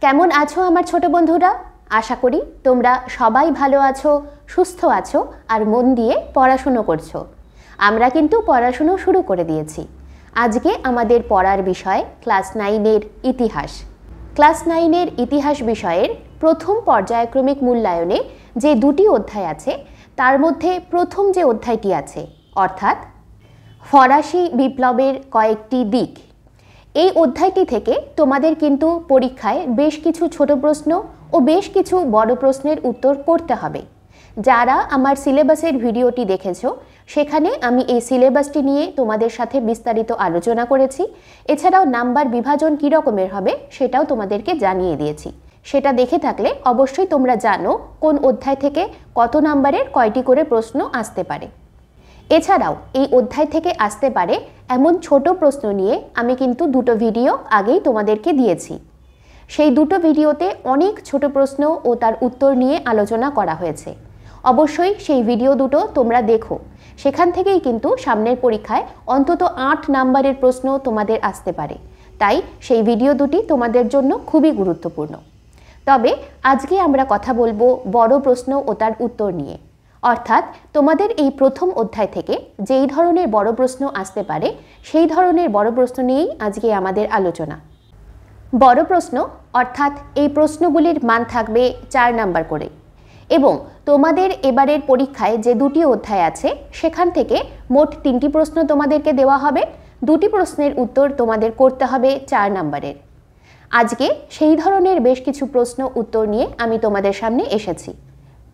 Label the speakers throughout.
Speaker 1: কেমন আছো আমার ছোট বন্ধুরা? আশা করি তোমরা সবাই ভালো আছো, সুস্থ আছো আর মন দিয়ে পড়াশুনো করছো। আমরা কিন্তু পড়াশুনো শুরু করে দিয়েছি। আজকে আমাদের পড়ার বিষয় ক্লাস 9-এর ইতিহাস। ক্লাস 9-এর ইতিহাস বিষয়ের প্রথম পর্যায়ক্রমিক মূল্যায়নে যে দুটি অধ্যায় আছে তার মধ্যে প্রথম যে অধ্যায়টি আছে অর্থাৎ ফরাসি বিপ্লবের কয়েকটি দিক, এই অধ্যায়টি থেকে তোমাদের কিন্তু পরীক্ষায় বেশ কিছু ছোট প্রশ্ন ও বেশ কিছু বড় প্রশ্নের উত্তর করতে হবে। যারা আমার সিলেবাসের ভিডিওটি দেখেছো সেখানে আমি এই সিলেবাসটি নিয়ে তোমাদের সাথে বিস্তারিত আলোচনা করেছি। এছাড়াও নাম্বার বিভাজন কী রকমের হবে সেটাও তোমাদেরকে জানিয়ে দিয়েছি। সেটা দেখে থাকলে অবশ্যই তোমরা জানো কোন অধ্যায় থেকে কত নাম্বারের কয়টি করে প্রশ্ন আসতে পারে। এছাড়াও এই অধ্যায় থেকে আসতে পারে এমন ছোট প্রশ্ন নিয়ে আমি কিন্তু দুটো ভিডিও আগেই তোমাদেরকে দিয়েছি। সেই দুটো ভিডিওতে অনেক ছোট প্রশ্ন ও তার উত্তর নিয়ে আলোচনা করা হয়েছে। অবশ্যই সেই ভিডিও দুটো তোমরা দেখো, সেখান থেকেই কিন্তু সামনের পরীক্ষায় অন্তত 8 নাম্বারের প্রশ্ন তোমাদের আসতে পারে। তাই সেই ভিডিও দুটি তোমাদের জন্য খুবই গুরুত্বপূর্ণ। তবে আজকে আমরা কথা বলবো বড় প্রশ্ন ও তার উত্তর নিয়ে, অর্থাৎ তোমাদের এই প্রথম অধ্যায় থেকে যেই ধরনের বড় প্রশ্ন আসতে পারে সেই ধরনের বড় প্রশ্ন নিয়েই আজকে আমাদের আলোচনা। বড় প্রশ্ন অর্থাৎ এই প্রশ্নগুলির মান থাকবে 4 নাম্বার করে এবং তোমাদের এবারের পরীক্ষায় যে দুটি অধ্যায় আছে সেখান থেকে মোট 3টি প্রশ্ন তোমাদেরকে দেওয়া হবে। 2টি প্রশ্নের উত্তর তোমাদের করতে হবে 4 নাম্বারের। আজকে সেই ধরনের বেশ কিছু প্রশ্ন উত্তর নিয়ে আমি তোমাদের সামনে এসেছি।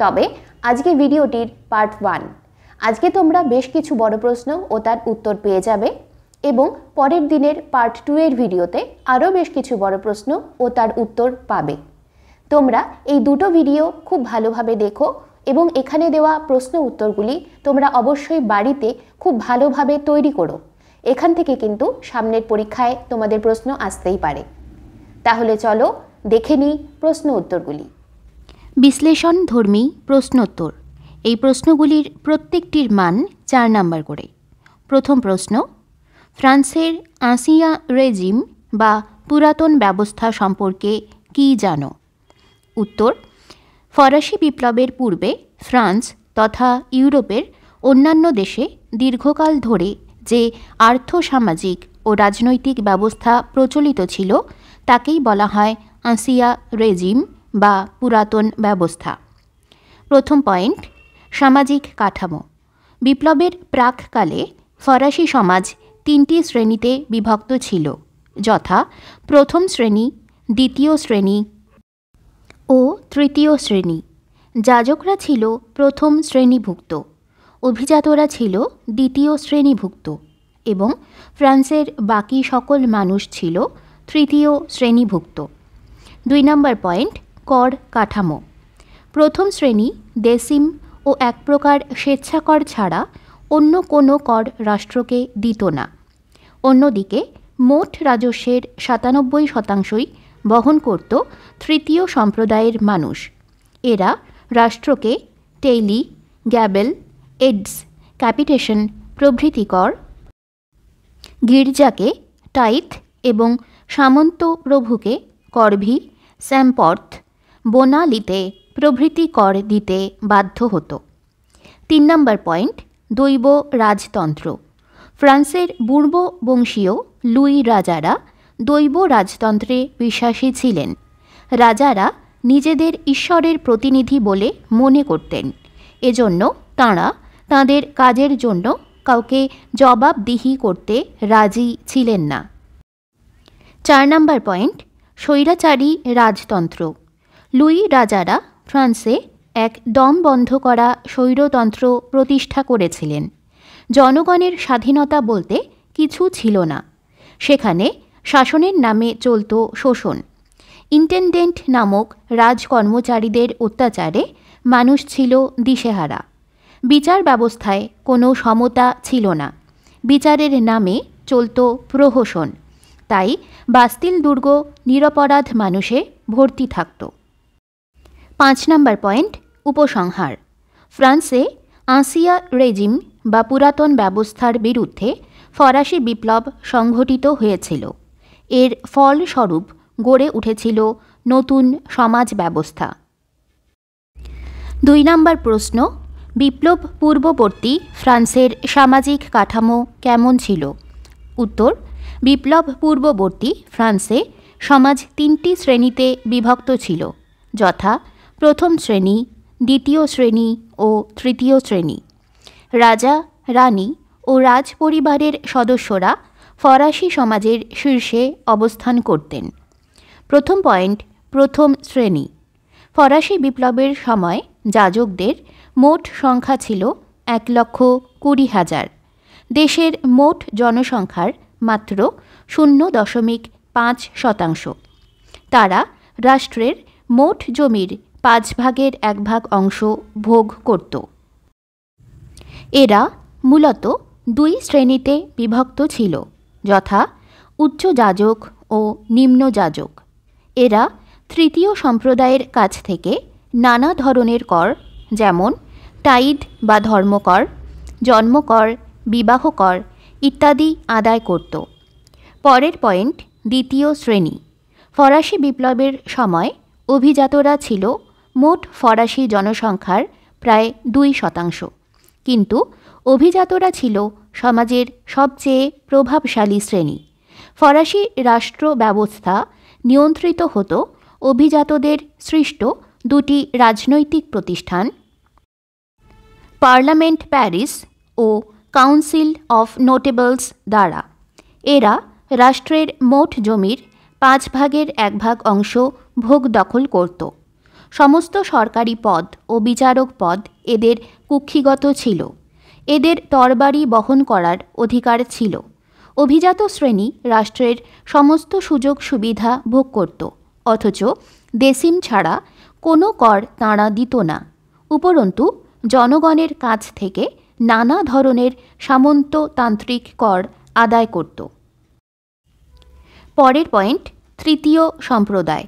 Speaker 1: তবে আজকে ভিডিওটির পার্ট 1। আজকে তোমরা বেশ কিছু বড় প্রশ্ন ও তার উত্তর পেয়ে যাবে এবং পরের দিনের পার্ট 2 এর ভিডিওতে আরও বেশ কিছু বড় প্রশ্ন ও তার উত্তর পাবে। তোমরা এই দুটো ভিডিও খুব ভালোভাবে দেখো এবং এখানে দেওয়া প্রশ্ন উত্তরগুলি তোমরা অবশ্যই বাড়িতে খুব ভালোভাবে তৈরি করো। এখান থেকে কিন্তু সামনের পরীক্ষায় তোমাদের প্রশ্ন আসতেই পারে। তাহলে চলো দেখে নিই প্রশ্ন উত্তরগুলি।
Speaker 2: বিশ্লেষণধর্মী প্রশ্নোত্তর। এই প্রশ্নগুলির প্রত্যেকটির মান 4 নাম্বার করে। প্রথম প্রশ্ন, ফ্রান্সের আঁসিয়া রেজিম বা পুরাতন ব্যবস্থা সম্পর্কে কী জানো? উত্তর, ফরাসি বিপ্লবের পূর্বে ফ্রান্স তথা ইউরোপের অন্যান্য দেশে দীর্ঘকাল ধরে যে আর্থসামাজিক ও রাজনৈতিক ব্যবস্থা প্রচলিত ছিল তাকেই বলা হয় আঁসিয়া রেজিম বা পুরাতন ব্যবস্থা। প্রথম পয়েন্ট, সামাজিক কাঠামো। বিপ্লবের প্রাককালে ফরাসি সমাজ 3টি শ্রেণীতে বিভক্ত ছিল, যথা প্রথম শ্রেণী, দ্বিতীয় শ্রেণী ও তৃতীয় শ্রেণী। যাজকরা ছিল প্রথম শ্রেণীভুক্ত, অভিজাতরা ছিল দ্বিতীয় শ্রেণীভুক্ত এবং ফ্রান্সের বাকি সকল মানুষ ছিল তৃতীয় শ্রেণীভুক্ত। 2 নম্বর পয়েন্ট, কর কাঠামো। প্রথম শ্রেণী দেসিম ও এক প্রকার স্বেচ্ছাকর ছাড়া অন্য কোনো কর রাষ্ট্রকে দিত না। অন্যদিকে মোট রাজস্বের 97% বহন করত তৃতীয় সম্প্রদায়ের মানুষ। এরা রাষ্ট্রকে টেইলি, গ্যাবেল, এডস, ক্যাপিটেশন প্রভৃতি কর, গির্জাকে টাইথ এবং সামন্ত প্রভুকে করভি, স্যাম্পর্থ, বোনালিতে প্রভৃতি কর দিতে বাধ্য হতো। 3 নম্বর পয়েন্ট, দৈব রাজতন্ত্র। ফ্রান্সের বুর্ব বংশীয় লুই রাজারা দৈব রাজতন্ত্রে বিশ্বাসী ছিলেন। রাজারা নিজেদের ঈশ্বরের প্রতিনিধি বলে মনে করতেন। এজন্য তাঁরা তাঁদের কাজের জন্য কাউকে জবাবদিহি করতে রাজি ছিলেন না। 4 নম্বর পয়েন্ট, স্বৈরাচারী রাজতন্ত্র। লুই রাজারা ফ্রান্সে এক দম বন্ধ করা স্বৈরতন্ত্র প্রতিষ্ঠা করেছিলেন। জনগণের স্বাধীনতা বলতে কিছু ছিল না। সেখানে শাসনের নামে চলত শোষণ। ইন্টেন্ডেন্ট নামক রাজকর্মচারীদের অত্যাচারে মানুষ ছিল দিশেহারা। বিচার ব্যবস্থায় কোনো সমতা ছিল না। বিচারের নামে চলত প্রহসন। তাই বাস্তিল দুর্গ নিরপরাধ মানুষে ভর্তি থাকত। 5 নম্বর পয়েন্ট, উপসংহার। ফ্রান্সে আঁসিয়া রেজিম বা পুরাতন ব্যবস্থার বিরুদ্ধে ফরাসি বিপ্লব সংঘটিত হয়েছিল। এর ফলস্বরূপ গড়ে উঠেছিল নতুন সমাজ ব্যবস্থা। 2 নম্বর প্রশ্ন, বিপ্লব পূর্ববর্তী ফ্রান্সের সামাজিক কাঠামো কেমন ছিল? উত্তর, বিপ্লব পূর্ববর্তী ফ্রান্সে সমাজ 3টি শ্রেণীতে বিভক্ত ছিল, যথা প্রথম শ্রেণী, দ্বিতীয় শ্রেণী ও তৃতীয় শ্রেণী। রাজা, রানী ও রাজ পরিবারের সদস্যরা ফরাসি সমাজের শীর্ষে অবস্থান করতেন। প্রথম পয়েন্ট, প্রথম শ্রেণী। ফরাসি বিপ্লবের সময় যাজকদের মোট সংখ্যা ছিল 1,20,000। দেশের মোট জনসংখ্যার মাত্র 0.5%। তারা রাষ্ট্রের মোট জমির 1/5 অংশ ভোগ করত। এরা মূলত 2 শ্রেণীতে বিভক্ত ছিল, যথা উচ্চ যাজক ও নিম্ন যাজক। এরা তৃতীয় সম্প্রদায়ের কাছ থেকে নানা ধরনের কর, যেমন টাইড বা ধর্মকর, জন্মকর, বিবাহ কর ইত্যাদি আদায় করত। পরের পয়েন্ট, দ্বিতীয় শ্রেণী। ফরাসি বিপ্লবের সময় অভিজাতরা ছিল মোট ফরাসি জনসংখ্যার প্রায় 2%, কিন্তু অভিজাতরা ছিল সমাজের সবচেয়ে প্রভাবশালী শ্রেণী। ফরাসি রাষ্ট্র ব্যবস্থা নিয়ন্ত্রিত হতো অভিজাতদের সৃষ্ট 2টি রাজনৈতিক প্রতিষ্ঠান, পার্লামেন্ট প্যারিস ও কাউন্সিল অফ নোটেবলস দ্বারা। এরা রাষ্ট্রের মোট জমির 1/5 অংশ ভোগ দখল করত। সমস্ত সরকারি পদ ও বিচারক পদ এদের কুক্ষিগত ছিল। এদের তরবারি বহন করার অধিকার ছিল। অভিজাত শ্রেণী রাষ্ট্রের সমস্ত সুযোগ সুবিধা ভোগ করত, অথচ দেসিম ছাড়া কোনো কর তাঁরা দিত না। উপরন্তু জনগণের কাছ থেকে নানা ধরনের সামন্ততান্ত্রিক কর আদায় করত। পরের পয়েন্ট, তৃতীয় সম্প্রদায়।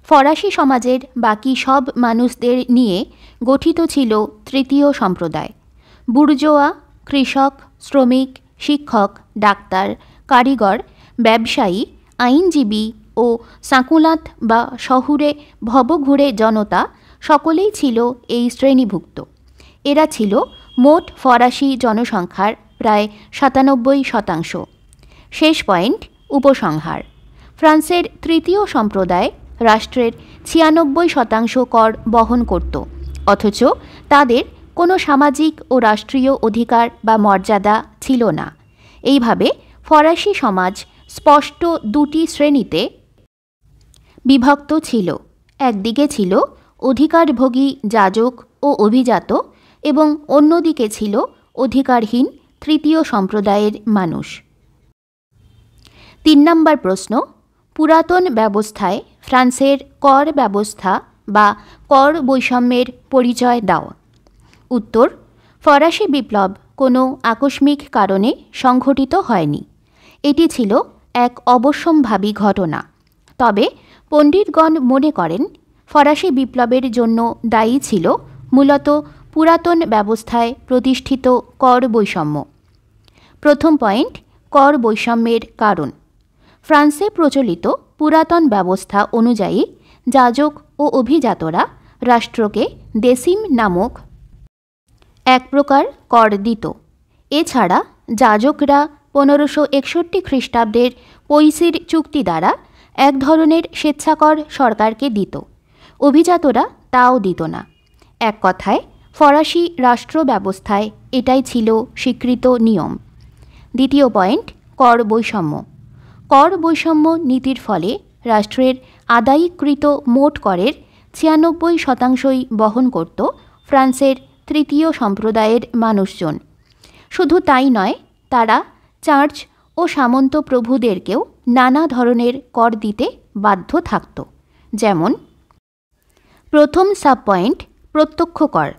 Speaker 2: ফরাসি সমাজের বাকি সব মানুষদের নিয়ে গঠিত ছিল তৃতীয় সম্প্রদায়। বুর্জোয়া, কৃষক, শ্রমিক, শিক্ষক, ডাক্তার, কারিগর, ব্যবসায়ী, আইনজীবী ও সাকুলাত বা শহুরে ভবঘুরে জনতা সকলেই ছিল এই শ্রেণীভুক্ত। এরা ছিল মোট ফরাসি জনসংখ্যার প্রায় 97%। শেষ পয়েন্ট, উপসংহার। ফ্রান্সের তৃতীয় সম্প্রদায় রাষ্ট্রের 96% কর বহন করত, অথচ তাদের কোনো সামাজিক ও রাষ্ট্রীয় অধিকার বা মর্যাদা ছিল না। এইভাবে ফরাসি সমাজ স্পষ্ট 2টি শ্রেণীতে বিভক্ত ছিল। একদিকে ছিল অধিকারভোগী যাজক ও অভিজাত এবং অন্যদিকে ছিল অধিকারহীন তৃতীয় সম্প্রদায়ের মানুষ। 3 নম্বর প্রশ্ন, পুরাতন ব্যবস্থায় ফ্রান্সের কর ব্যবস্থা বা কর বৈষম্যের পরিচয় দাও। উত্তর, ফরাসি বিপ্লব কোনো আকস্মিক কারণে সংঘটিত হয়নি। এটি ছিল এক অবশ্যম্ভাবী ঘটনা। তবে পণ্ডিতগণ মনে করেন ফরাসি বিপ্লবের জন্য দায়ী ছিল মূলত পুরাতন ব্যবস্থায় প্রতিষ্ঠিত কর বৈষম্য। প্রথম পয়েন্ট, কর বৈষম্যের কারণ। ফ্রান্সে প্রচলিত পুরাতন ব্যবস্থা অনুযায়ী যাজক ও অভিজাতরা রাষ্ট্রকে দেসিম নামক এক প্রকার কর দিত। এছাড়া যাজকরা 1561 খ্রিস্টাব্দের পৈসির চুক্তি দ্বারা এক ধরনের স্বেচ্ছাকর সরকারকে দিত। অভিজাতরা তাও দিত না। এক কথায় ফরাসি রাষ্ট্র ব্যবস্থায় এটাই ছিল স্বীকৃত নিয়ম। দ্বিতীয় পয়েন্ট, কর বৈষম্য। কর বৈষম্য নীতির ফলে রাষ্ট্রের আদায়কৃত মোট করের 96% বহন করত ফ্রান্সের তৃতীয় সম্প্রদায়ের মানুষজন। শুধু তাই নয়, তারা চার্চ ও সামন্ত প্রভুদেরকেও নানা ধরনের কর দিতে বাধ্য থাকত। যেমন প্রথম সাব পয়েন্ট, প্রত্যক্ষ কর।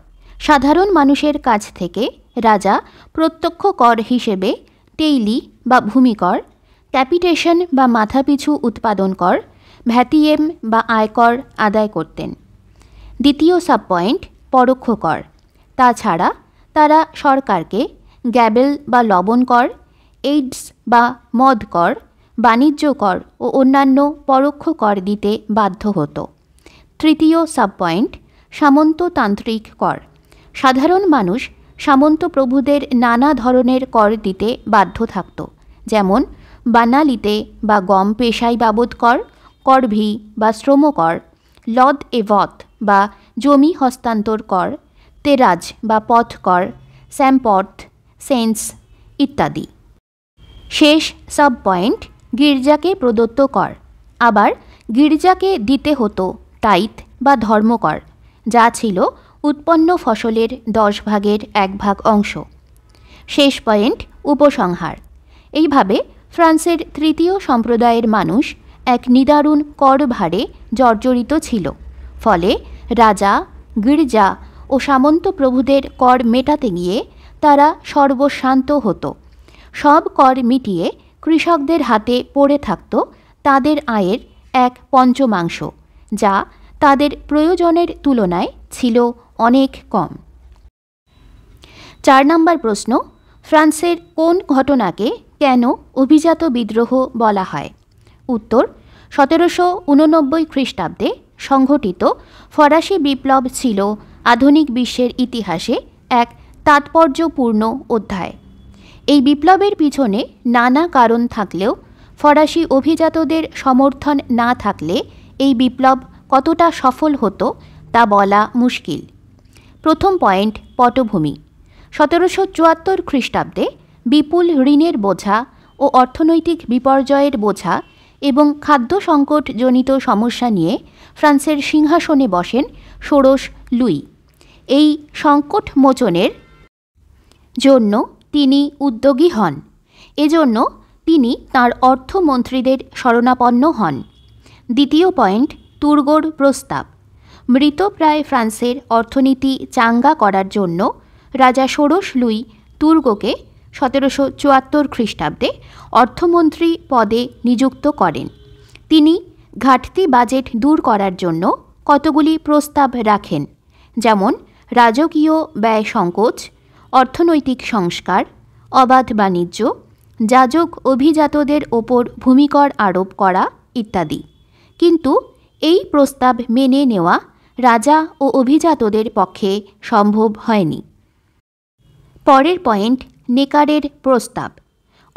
Speaker 2: সাধারণ মানুষের কাছ থেকে রাজা প্রত্যক্ষ কর হিসেবে টেইলি বা ভূমিকর, ক্যাপিটেশন বা মাথাপিছু উৎপাদন কর, ভ্যাটিয়েম বা আয়কর আদায় করতেন। দ্বিতীয় সাব পয়েন্ট, পরোক্ষ কর। তাছাড়া তারা সরকারকে গ্যাবেল বা লবণ কর, এইডস বা মদ কর, বাণিজ্য কর ও অন্যান্য পরোক্ষ কর দিতে বাধ্য হতো। তৃতীয় সাব পয়েন্ট, সামন্ততান্ত্রিক কর। সাধারণ মানুষ সামন্ত প্রভুদের নানা ধরনের কর দিতে বাধ্য থাকত, যেমন বানালিতে বা গম পেশাই বাবদ কর, করভি বা শ্রম কর, লদ এভত বা জমি হস্তান্তর কর, তেরাজ বা পথ কর, স্যাম্পথ, সেন্স ইত্যাদি। শেষ সাব পয়েন্ট, গির্জাকে প্রদত্ত কর। আবার গির্জাকে দিতে হতো টাইথ বা ধর্মকর, যা ছিল উৎপন্ন ফসলের 10/1 অংশ। শেষ পয়েন্ট, উপসংহার। এইভাবে ফ্রান্সের তৃতীয় সম্প্রদায়ের মানুষ এক নিদারুণ কর ভারে জর্জরিত ছিল। ফলে রাজা, গির্জা ও সামন্ত প্রভুদের কর মেটাতে গিয়ে তারা সর্বশান্ত হতো। সব কর মিটিয়ে কৃষকদের হাতে পড়ে থাকত তাদের আয়ের 1/5, যা তাদের প্রয়োজনের তুলনায় ছিল অনেক কম। 4 নম্বর প্রশ্ন, ফ্রান্সের কোন ঘটনাকে কেন অভিজাত বিদ্রোহ বলা হয়? উত্তর, 1789 খ্রিস্টাব্দে সংঘটিত ফরাসি বিপ্লব ছিল আধুনিক বিশ্বের ইতিহাসে এক তাৎপর্যপূর্ণ অধ্যায়। এই বিপ্লবের পিছনে নানা কারণ থাকলেও ফরাসি অভিজাতদের সমর্থন না থাকলে এই বিপ্লব কতটা সফল হতো তা বলা মুশকিল। প্রথম পয়েন্ট, পটভূমি। 1774 খ্রিস্টাব্দে বিপুল ঋণের বোঝা ও অর্থনৈতিক বিপর্যয়ের বোঝা এবং খাদ্য সংকটজনিত সমস্যা নিয়ে ফ্রান্সের সিংহাসনে বসেন ষোড়শ লুই। এই সংকট মোচনের জন্য তিনি উদ্যোগী হন। এজন্য তিনি তাঁর অর্থমন্ত্রীদের শরণাপন্ন হন। দ্বিতীয় পয়েন্ট, তুর্গোর প্রস্তাব। মৃতপ্রায় ফ্রান্সের অর্থনীতি চাঙ্গা করার জন্য রাজা ষোড়শ লুই তুর্গকে 1774 খ্রিস্টাব্দে অর্থমন্ত্রী পদে নিযুক্ত করেন। তিনি ঘাটতি বাজেট দূর করার জন্য কতগুলি প্রস্তাব রাখেন, যেমন রাজকীয় ব্যয় সংকোচ, অর্থনৈতিক সংস্কার, অবাধ বাণিজ্য, যাজক অভিজাতদের ওপর ভূমিকর আরোপ করা ইত্যাদি। কিন্তু এই প্রস্তাব মেনে নেওয়া রাজা ও অভিজাতদের পক্ষে সম্ভব হয়নি। পরের পয়েন্ট, নেকারের প্রস্তাব।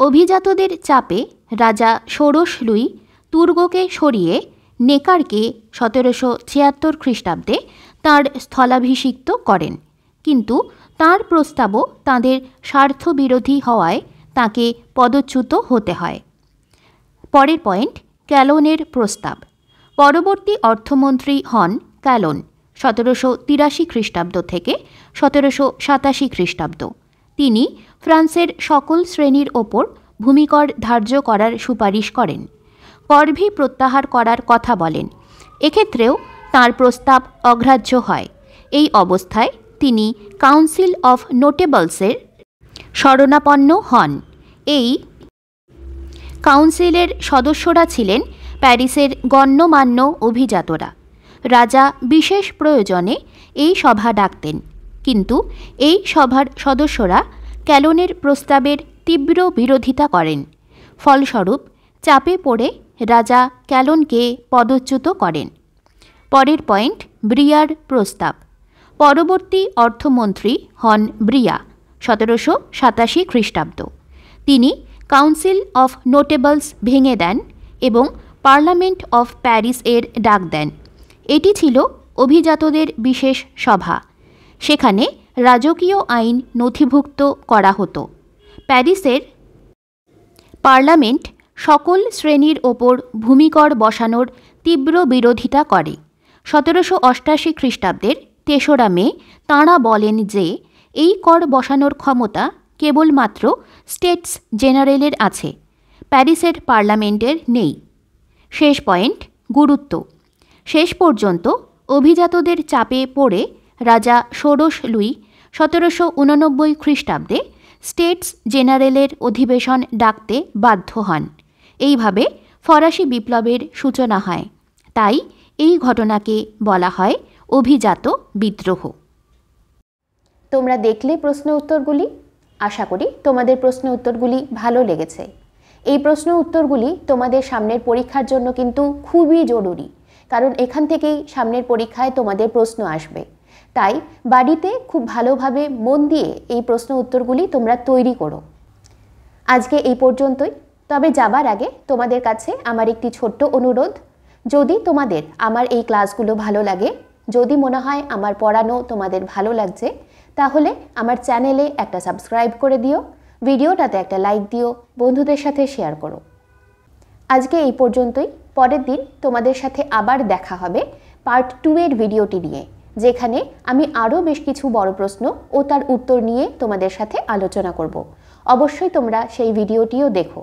Speaker 2: অভিজাতদের চাপে রাজা ষোড়শ লুই তুর্গকে সরিয়ে নেকারকে 1776 খ্রিস্টাব্দে তাঁর স্থলাভিষিক্ত করেন, কিন্তু তাঁর প্রস্তাবও তাঁদের স্বার্থবিরোধী হওয়ায় তাঁকে পদচ্যুত হতে হয়। পরের পয়েন্ট, ক্যালনের প্রস্তাব। পরবর্তী অর্থমন্ত্রী হন ক্যালন, 1783 খ্রিস্টাব্দ থেকে 1787 খ্রিস্টাব্দ। তিনি ফ্রান্সের সকল শ্রেণীর ওপর ভূমিকর ধার্য করার সুপারিশ করেন, করভি প্রত্যাহার করার কথা বলেন। এক্ষেত্রেও তাঁর প্রস্তাব অগ্রাহ্য হয়। এই অবস্থায় তিনি কাউন্সিল অফ নোটেবলসের শরণাপন্ন হন। এই কাউন্সিলের সদস্যরা ছিলেন প্যারিসের গণ্যমান্য অভিজাতরা। রাজা বিশেষ প্রয়োজনে এই সভা ডাকতেন, কিন্তু এই সভার সদস্যরা ক্যালনের প্রস্তাবের তীব্র বিরোধিতা করেন। ফলস্বরূপ চাপে পড়ে রাজা ক্যালনকে পদচ্যুত করেন। পরের পয়েন্ট, ব্রিয়ার প্রস্তাব। পরবর্তী অর্থমন্ত্রী হন ব্রিয়া, 1787 খ্রিস্টাব্দ। তিনি কাউন্সিল অফ নোটেবলস ভেঙে দেন এবং পার্লামেন্ট অফ প্যারিস এর ডাক দেন। এটি ছিল অভিজাতদের বিশেষ সভা। সেখানে রাজকীয় আইন নথিভুক্ত করা হতো। প্যারিসের পার্লামেন্ট সকল শ্রেণীর ওপর ভূমিকর বসানোর তীব্র বিরোধিতা করে। 1788 খ্রিস্টাব্দের 3রা মে তাঁরা বলেন যে এই কর বসানোর ক্ষমতা কেবলমাত্র স্টেটস জেনারেলের আছে, প্যারিসের পার্লামেন্টের নেই। শেষ পয়েন্ট, গুরুত্ব। শেষ পর্যন্ত অভিজাতদের চাপে পড়ে রাজা ষোড়শ লুই 1789 খ্রিস্টাব্দে স্টেটস জেনারেলের অধিবেশন ডাকতে বাধ্য হন। এইভাবে ফরাসি বিপ্লবের সূচনা হয়। তাই এই ঘটনাকে বলা হয় অভিজাত বিদ্রোহ।
Speaker 1: তোমরা দেখলে প্রশ্ন উত্তরগুলি। আশা করি তোমাদের প্রশ্ন উত্তরগুলি ভালো লেগেছে। এই প্রশ্ন উত্তরগুলি তোমাদের সামনের পরীক্ষার জন্য কিন্তু খুবই জরুরি, কারণ এখান থেকেই সামনের পরীক্ষায় তোমাদের প্রশ্ন আসবে। তাই বাড়িতে খুব ভালোভাবে মন দিয়ে এই প্রশ্ন উত্তরগুলি তোমরা তৈরি করো। আজকে এই পর্যন্তই। তবে যাবার আগে তোমাদের কাছে আমার একটি ছোট্ট অনুরোধ, যদি তোমাদের আমার এই ক্লাসগুলো ভালো লাগে, যদি মনে হয় আমার পড়ানো তোমাদের ভালো লাগছে, তাহলে আমার চ্যানেলে একটা সাবস্ক্রাইব করে দিও, ভিডিওটাতে একটা লাইক দিও, বন্ধুদের সাথে শেয়ার করো। আজকে এই পর্যন্তই। পরের দিন তোমাদের সাথে আবার দেখা হবে পার্ট 2 এর ভিডিওটি নিয়ে, যেখানে আমি আরও বেশ কিছু বড় প্রশ্ন ও তার উত্তর নিয়ে তোমাদের সাথে আলোচনা করব। অবশ্যই তোমরা সেই ভিডিওটিও দেখো।